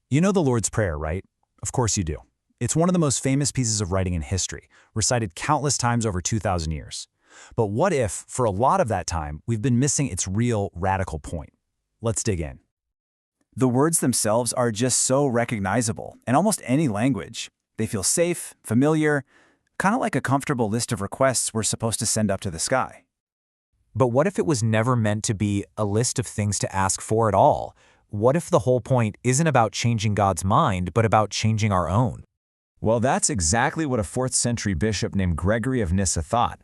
You know the Lord's Prayer, right? Of course you do. It's one of the most famous pieces of writing in history, recited countless times over 2,000 years. But what if, for a lot of that time, we've been missing its real, radical point? Let's dig in. The words themselves are just so recognizable in almost any language. They feel safe, familiar, kind of like a comfortable list of requests we're supposed to send up to the sky. But what if it was never meant to be a list of things to ask for at all? What if the whole point isn't about changing God's mind, but about changing our own? Well, that's exactly what a 4th century bishop named Gregory of Nyssa thought.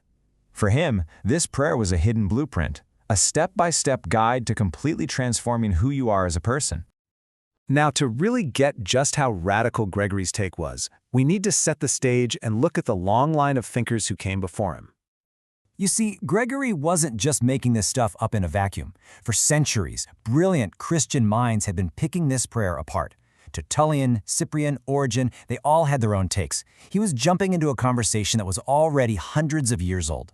For him, this prayer was a hidden blueprint, a step-by-step guide to completely transforming who you are as a person. Now, to really get just how radical Gregory's take was, we need to set the stage and look at the long line of thinkers who came before him. You see, Gregory wasn't just making this stuff up in a vacuum. For centuries, brilliant Christian minds had been picking this prayer apart. Tertullian, Cyprian, Origen, they all had their own takes. He was jumping into a conversation that was already hundreds of years old.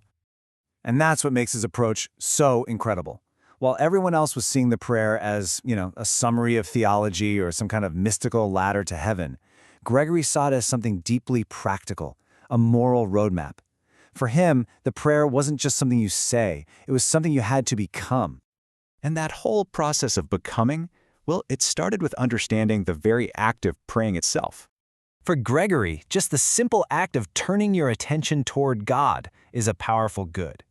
And that's what makes his approach so incredible. While everyone else was seeing the prayer as, a summary of theology or some kind of mystical ladder to heaven, Gregory saw it as something deeply practical, a moral roadmap. For him, the prayer wasn't just something you say, it was something you had to become. And that whole process of becoming, well, it started with understanding the very act of praying itself. For Gregory, just the simple act of turning your attention toward God is a powerful good.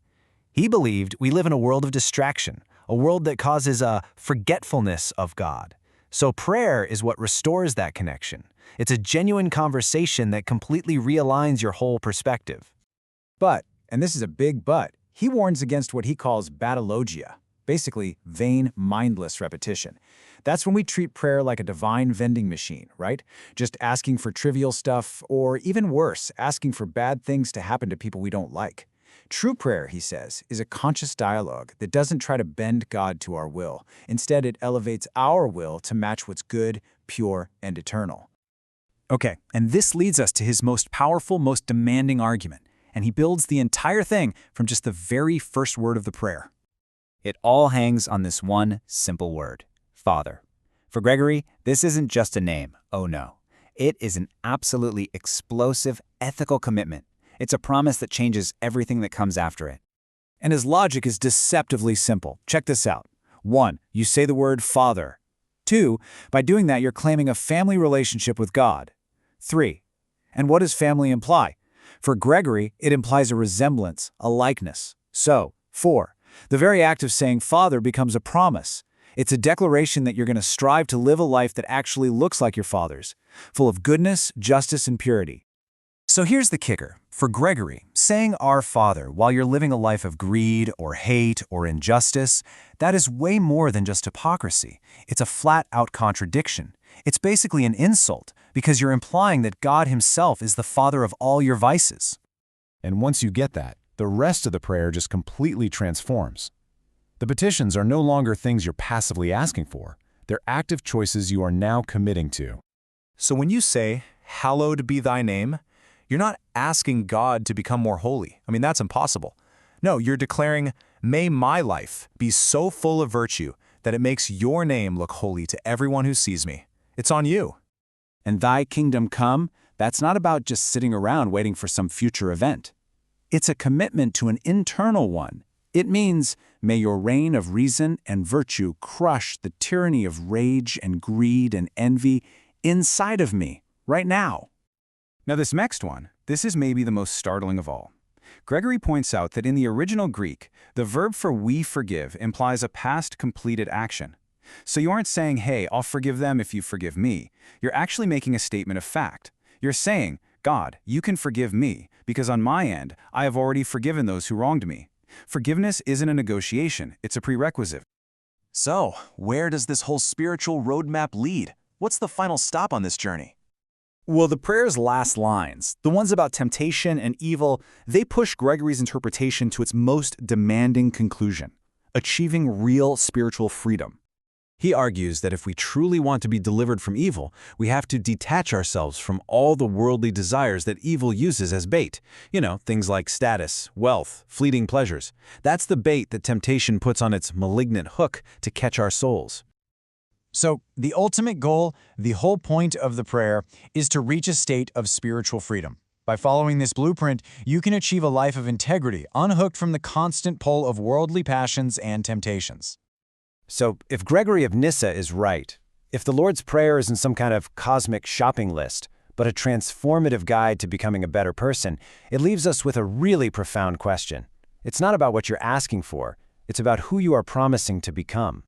He believed we live in a world of distraction, a world that causes a forgetfulness of God. So prayer is what restores that connection. It's a genuine conversation that completely realigns your whole perspective. But, and this is a big but, he warns against what he calls batologia, basically vain, mindless repetition. That's when we treat prayer like a divine vending machine, right? Just asking for trivial stuff, or even worse, asking for bad things to happen to people we don't like. True prayer, he says, is a conscious dialogue that doesn't try to bend God to our will. Instead, it elevates our will to match what's good, pure, and eternal. Okay, and this leads us to his most powerful, most demanding argument. And he builds the entire thing from just the very first word of the prayer. It all hangs on this one simple word, Father. For Gregory, this isn't just a name, oh no. It is an absolutely explosive ethical commitment. It's a promise that changes everything that comes after it. And his logic is deceptively simple. Check this out. 1, you say the word Father. 2, by doing that, you're claiming a family relationship with God. 3, and what does family imply? For Gregory, it implies a resemblance, a likeness. So, 4, the very act of saying Father becomes a promise. It's a declaration that you're going to strive to live a life that actually looks like your Father's, full of goodness, justice, and purity. So here's the kicker. For Gregory, saying Our Father while you're living a life of greed or hate or injustice, that is way more than just hypocrisy. It's a flat-out contradiction. It's basically an insult, because you're implying that God himself is the father of all your vices. And once you get that, the rest of the prayer just completely transforms. The petitions are no longer things you're passively asking for. They're active choices you are now committing to. So when you say, Hallowed be thy name, you're not asking God to become more holy. I mean, that's impossible. No, you're declaring, May my life be so full of virtue that it makes your name look holy to everyone who sees me. It's on you. And thy kingdom come, that's not about just sitting around waiting for some future event. It's a commitment to an internal one. It means, may your reign of reason and virtue crush the tyranny of rage and greed and envy inside of me, right now. Now this next one, this is maybe the most startling of all. Gregory points out that in the original Greek, the verb for we forgive implies a past completed action. So you aren't saying, hey, I'll forgive them if you forgive me. You're actually making a statement of fact. You're saying, God, you can forgive me, because on my end, I have already forgiven those who wronged me. Forgiveness isn't a negotiation, it's a prerequisite. So, where does this whole spiritual roadmap lead? What's the final stop on this journey? Well, the prayer's last lines, the ones about temptation and evil, they push Gregory's interpretation to its most demanding conclusion, achieving real spiritual freedom. He argues that if we truly want to be delivered from evil, we have to detach ourselves from all the worldly desires that evil uses as bait. Things like status, wealth, fleeting pleasures. That's the bait that temptation puts on its malignant hook to catch our souls. So the ultimate goal, the whole point of the prayer, is to reach a state of spiritual freedom. By following this blueprint, you can achieve a life of integrity, unhooked from the constant pull of worldly passions and temptations. So, if Gregory of Nyssa is right, if the Lord's Prayer isn't some kind of cosmic shopping list, but a transformative guide to becoming a better person, it leaves us with a really profound question. It's not about what you're asking for, it's about who you are promising to become.